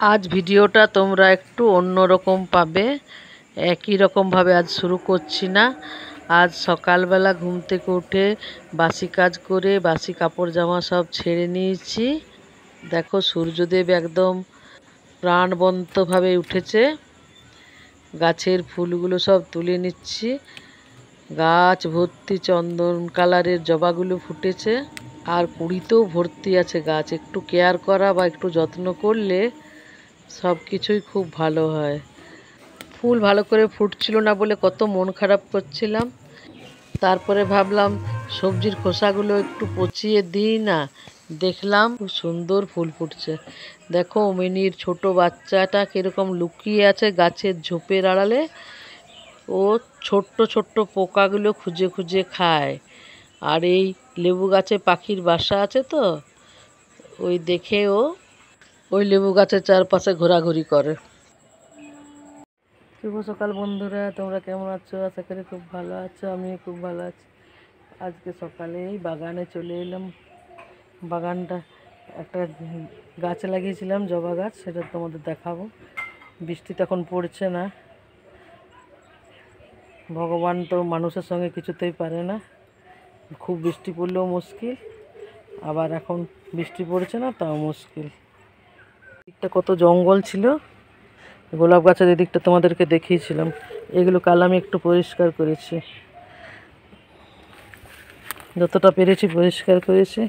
আজ ভিডিওটা তোমরা একটু অন্যরকম পাবে। একই রকমভাবে আজ শুরু করছি না। আজ সকালবেলা ঘুম থেকে উঠে বাসি কাজ করে বাসি কাপড় জামা সব ছেড়ে নিয়েছি। দেখো সূর্যদেব একদম প্রাণবন্তভাবে উঠেছে। গাছের ফুলগুলো সব তুলে নিচ্ছি। গাছ ভর্তি চন্দন কালারের জবাগুলো ফুটেছে, আর কুড়িতেও ভর্তি আছে গাছ। একটু কেয়ার করা বা একটু যত্ন করলে সব কিছুই খুব ভালো হয়। ফুল ভালো করে ফুটছিল না বলে কত মন খারাপ করছিলাম। তারপরে ভাবলাম সবজির খোসাগুলো একটু পচিয়ে দিই না। দেখলাম খুব সুন্দর ফুল ফুটছে। দেখো মিনির ছোট বাচ্চাটা কীরকম লুকিয়ে আছে গাছের ঝোপের আড়ালে। ও ছোট্ট ছোট্ট পোকাগুলো খুঁজে খুঁজে খায়। আর এই লেবু গাছে পাখির বাসা আছে তো, ওই দেখে ও ওই লেবু গাছের চারপাশে ঘোরাঘুরি করে। শুভ সকাল বন্ধুরা, তোমরা কেমন আছো? আশা করি খুব ভালো আছো। আমিও খুব ভালো আছি। আজকে সকালেই বাগানে চলে এলাম। বাগানটা একটা গাছ লাগিয়েছিলাম, জবা গাছ, সেটা তোমাদের দেখাবো। বৃষ্টি তখন পড়ছে না। ভগবান তো মানুষের সঙ্গে কিছুতেই পারে না। খুব বৃষ্টি পড়লেও মুশকিল, আবার এখন বৃষ্টি পড়ছে না তাও মুশকিল। দিকটা কত জঙ্গল ছিল। গোলাপ গাছের এদিকটা তোমাদেরকে দেখিয়েছিলাম। এগুলো কাল আমি একটু পরিষ্কার করেছি, যতটা পেরেছি পরিষ্কার করেছি।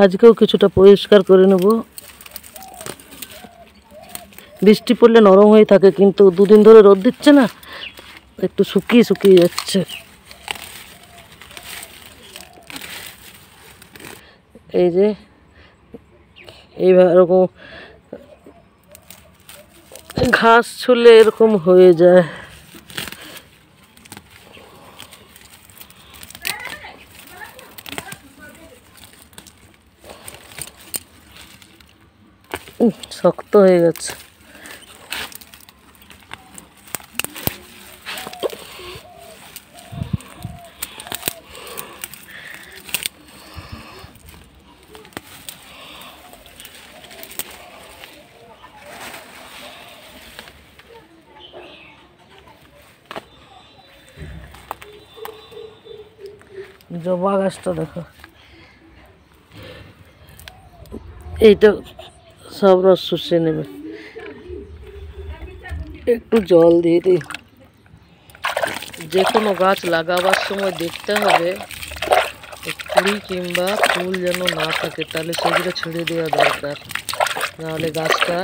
আজকেও কিছুটা পরিষ্কার করে নেব। বৃষ্টি পড়লে নরম হয়ে থাকে, কিন্তু দুদিন ধরে রোদ দিচ্ছে না, একটু শুকিয়ে শুকিয়ে যাচ্ছে। এই যে এইভাবে এরকম ঘাস ছুলে এরকম হয়ে যায়। শক্ত হয়ে গেছে। জবা গাছটা দেখো, এইটা সব রস শুষে নেবে। একটু জল দিয়ে দিই। যে কোনো গাছ লাগাবার সময় দেখতে হবে কুড়ি কিংবা ফুল যেন না থাকে, তাহলে সেগুলো ছেড়ে দেওয়া দরকার। নাহলে গাছটা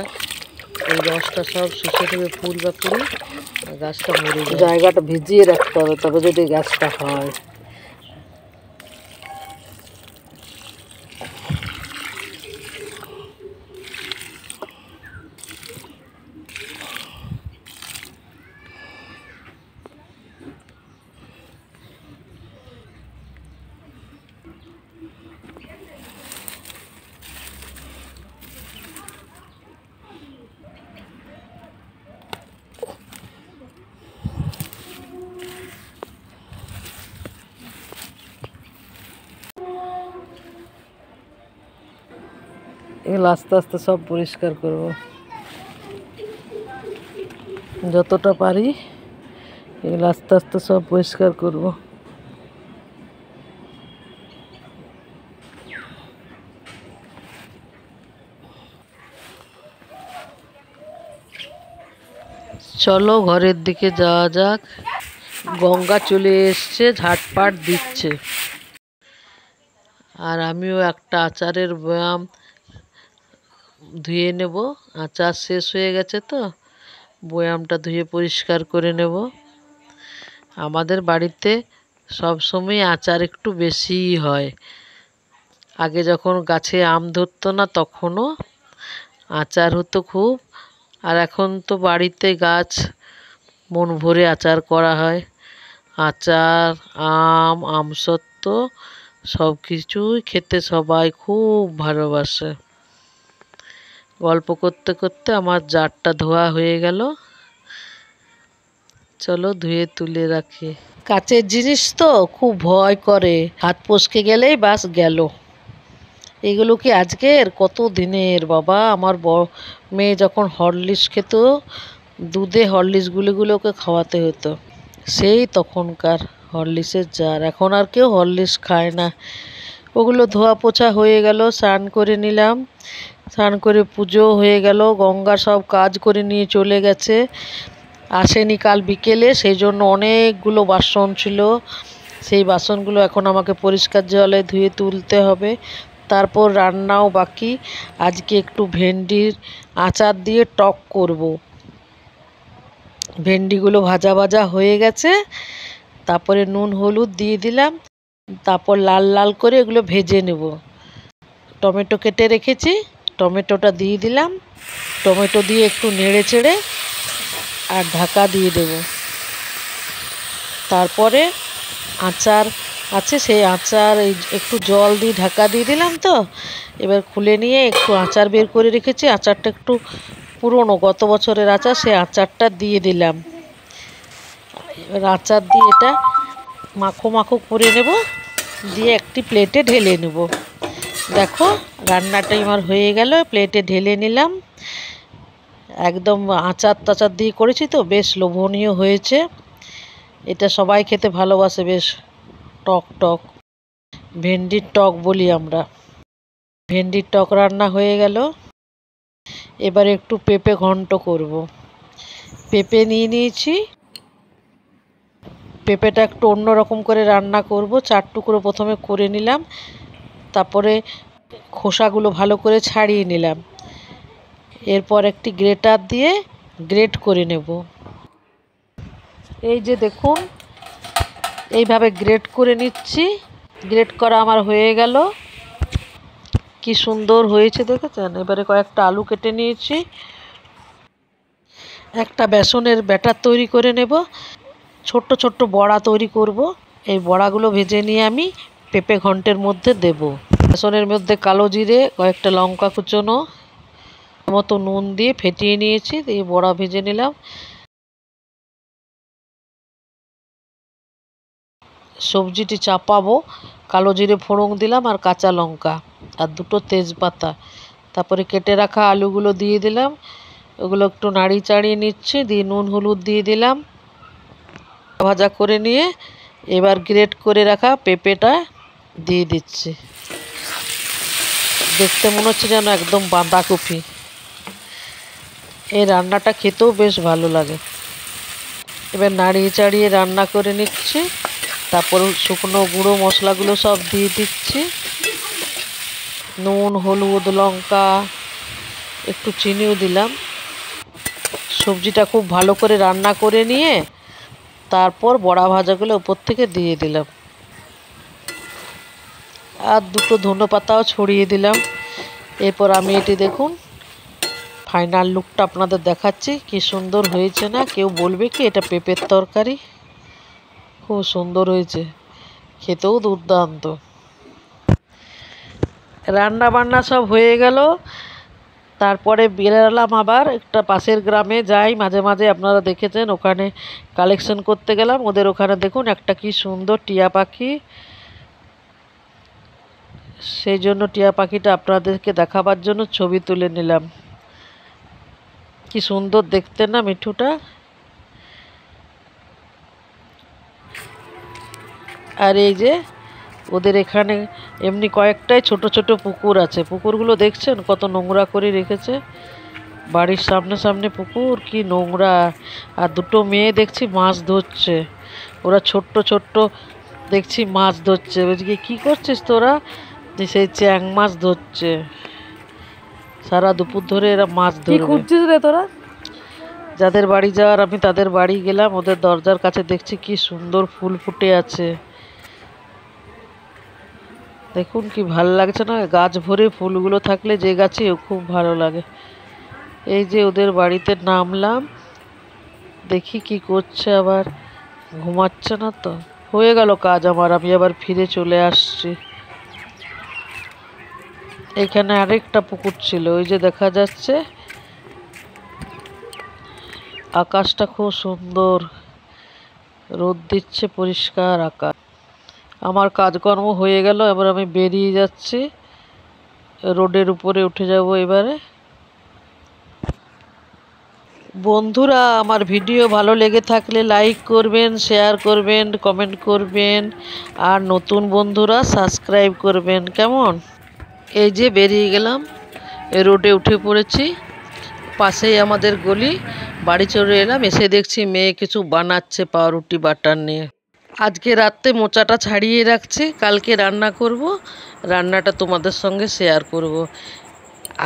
এই রসটা সব শুষে দেবে, ফুল বা কুড়ি, গাছটা মরে যাবে। জায়গাটা ভিজিয়ে রাখতে হবে, তবে যদি গাছটা হয়। এগুলো আস্তে আস্তে সব পরিষ্কার করব, যতটা পারি এগুলো আস্তে আস্তে সব পরিষ্কার করব। চলো ঘরের দিকে যাওয়া যাক। গঙ্গা চলে এসছে, ঝাটপাট দিচ্ছে। আর আমিও একটা আচারের বয়াম ধুয়ে নেব। আচার শেষ হয়ে গেছে তো, বয়ামটা ধুয়ে পরিষ্কার করে নেব। আমাদের বাড়িতে সবসময় আচার একটু বেশিই হয়। আগে যখন গাছে আম ধরতো না তখনও আচার হতো খুব। আর এখন তো বাড়িতে গাছ মন ভরে আচার করা হয়। আচার, আম, আমসত্ত্ব সব কিছুই খেতে সবাই খুব ভালোবাসে। গল্প করতে করতে আমার জারটা ধোয়া হয়ে গেল। চলো ধুয়ে তুলে রাখি। কাচের জিনিস তো খুব ভয় করে, হাত ফসকে গেলেই বাস গেল। এগুলো কি আজকের, কত দিনের বাবা। আমার মেয়ে যখন হরলিক্স খেত, দুধে হরলিক্স গুলে গুলে ওকে খাওয়াতে হতো। সেই তখনকার হরলিক্সের জার, এখন আর কেউ হরলিক্স খায় না। ওগুলো ধোয়া পোছা হয়ে গেল, স্নান করে নিলাম, স্নান করে পুজো হয়ে গেল, গঙ্গা সব কাজ করে নিয়ে চলে গেছে, আসেনি কাল বিকেলে, সেই জন্য অনেকগুলো বাসন ছিল। সেই বাসনগুলো এখন আমাকে পরিষ্কার জলে ধুয়ে তুলতে হবে। তারপর রান্নাও বাকি। আজকে একটু ভেন্ডির আচার দিয়ে টক করব। ভেন্ডিগুলো ভাজা ভাজা হয়ে গেছে, তারপরে নুন হলুদ দিয়ে দিলাম, তারপর লাল লাল করে এগুলো ভেজে নেব। টমেটো কেটে রেখেছি, টমেটোটা দিয়ে দিলাম, টমেটো দিয়ে একটু নেড়ে চেড়ে আর ঢাকা দিয়ে দেব। তারপরে আচার আছে, সেই আচার এই একটু জল দিয়ে ঢাকা দিয়ে দিলাম। তো এবার খুলে নিয়ে একটু আচার বের করে রেখেছি, আচারটা একটু পুরনো, গত বছরের আচার, সেই আচারটা দিয়ে দিলাম। এবার আচার দিয়ে এটা মাখো মাখো করে নেব, দিয়ে একটি প্লেটে ঢেলে নেব। দেখো রান্নাটা আমার হয়ে গেল, প্লেটে ঢেলে নিলাম। একদম আচার টাচার দিয়ে করেছি তো, বেশ লোভনীয় হয়েছে। এটা সবাই খেতে ভালোবাসে, বেশ টক টক, ভেন্ডির টক বলি আমরা। ভেন্ডির টক রান্না হয়ে গেল। এবার একটু পেঁপে ঘন্ট করব। পেঁপে নিয়ে নিয়েছি, পেঁপেটা একটু অন্যরকম করে রান্না করব। 4 টুকরো প্রথমে করে নিলাম, তারপরে খোসাগুলো ভালো করে ছাড়িয়ে নিলাম। এরপর একটি গ্রেটার দিয়ে গ্রেট করে নেব। এই যে দেখুন, এইভাবে গ্রেট করে নিচ্ছি। গ্রেট করা আমার হয়ে গেল, কি সুন্দর হয়েছে দেখেছেন। এবারে কয়েকটা আলু কেটে নিয়েছি, একটা বেসনের ব্যাটার তৈরি করে নেব, ছোট্ট ছোট্ট বড়া তৈরি করব। এই বড়াগুলো ভেজে নিয়ে আমি পেঁপে ঘন্টের মধ্যে দেব। বেসনের মধ্যে কালো জিরে, কয়েকটা লঙ্কা কুচোনো মতো নুন দিয়ে ফেটিয়ে নিয়েছি, দিয়ে বড়া ভেজে নিলাম। সবজিটি চাপাবো, কালো জিরে ফোড়ন দিলাম আর কাঁচা লঙ্কা আর 2টো তেজপাতা, তারপরে কেটে রাখা আলুগুলো দিয়ে দিলাম। ওগুলো একটু নাড়ি চাড়িয়ে নিচ্ছি, দিয়ে নুন হলুদ দিয়ে দিলাম, ভাজা করে নিয়ে এবার গ্রেট করে রাখা পেঁপেটা দিয়ে দিচ্ছি। দেখতে মনে হচ্ছে যেন একদম বাঁধাকপি। এই রান্নাটা খেতেও বেশ ভালো লাগে। এবার নাড়িয়ে চাড়িয়ে রান্না করে নিচ্ছি, তারপর শুকনো গুঁড়ো মশলাগুলো সব দিয়ে দিচ্ছি, নুন হলুদ লঙ্কা, একটু চিনিও দিলাম। সবজিটা খুব ভালো করে রান্না করে নিয়ে তারপর বড়া ভাজাগুলো উপর থেকে দিয়ে দিলাম, আর 2টো ধনেপাতাও ছড়িয়ে দিলাম। এরপর আমি এটি দেখুন ফাইনাল লুকটা আপনাদের দেখাচ্ছি, কি সুন্দর হয়েছে না? কেউ বলবে কি এটা পেঁপের তরকারি? খুব সুন্দর হয়েছে, খেতেও দুর্দান্ত। রান্না বান্না সব হয়ে গেল, তারপরে বেরালাম, আবার একটা পাশের গ্রামে যাই মাঝে মাঝে, আপনারা দেখেছেন, ওখানে কালেকশন করতে গেলাম। ওদের ওখানে দেখুন একটা কি সুন্দর টিয়া পাখি, সেই জন্য টিয়া পাখিটা আপনাদেরকে দেখাবার জন্য ছবি তুলে নিলাম। কি সুন্দর দেখতে না মিঠুটা। আর এই যে ওদের এখানে এমনি কয়েকটাই ছোট ছোট পুকুর আছে, পুকুরগুলো দেখছেন কত নোংরা করে রেখেছে। বাড়ির সামনে সামনে পুকুর, কি নোংরা। আর 2টো মেয়ে দেখছি মাছ ধরছে, ওরা ছোট্ট ছোট্ট দেখছি মাছ ধরছে। বলছি কি করছিস তোরা? সেই চ্যাং মাছ ধরছে, সারা দুপুর ধরে এরা মাছ ধরবে। কি খুঁজছিস রে তোরা? যাদের বাড়ি যাওয়ার আমি তাদের বাড়ি গেলাম, ওদের দরজার কাছে দেখছি কি সুন্দর ফুল ফুটে আছে। দেখুন কি ভালো লাগছে না? গাছ ভরে ফুলগুলো থাকলে যে গাছে খুব ভালো লাগে। এই যে ওদের বাড়িতে নামলাম, দেখি কি করছে, আবার ঘুমাচ্ছে না তো। হয়ে গেল কাজ আমার, আমি আবার ফিরে চলে আসছি। এখানে আরেকটা পুকুর ছিল, ওই যে দেখা যাচ্ছে। আকাশটা খুব সুন্দর, রোদ দিচ্ছে, পরিষ্কার আকাশ। আমার কাজকর্ম হয়ে গেল, এবার আমি বেরিয়ে যাচ্ছি। রোডের উপরে উঠে যাব এবারে। বন্ধুরা, আমার ভিডিও ভালো লেগে থাকলে লাইক করবেন, শেয়ার করবেন, কমেন্ট করবেন, আর নতুন বন্ধুরা সাবস্ক্রাইব করবেন। কেমন? এই যে বেরিয়ে গেলাম, রোডে উঠে পড়েছি, পাশেই আমাদের গলি। বাড়ি চলে এলাম, এসে দেখছি মেয়ে কিছু বানাচ্ছে পাউরুটি বাটার নিয়ে। আজকে রাত্রে মোচাটা ছাড়িয়ে রাখছি, কালকে রান্না করব, রান্নাটা তোমাদের সঙ্গে শেয়ার করব।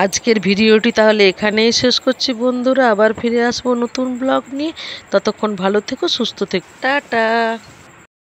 আজকের ভিডিওটি তাহলে এখানেই শেষ করছি বন্ধুরা, আবার ফিরে আসবো নতুন ব্লগ নিয়ে। ততক্ষণ ভালো থেকো, সুস্থ থেকো, টাটা।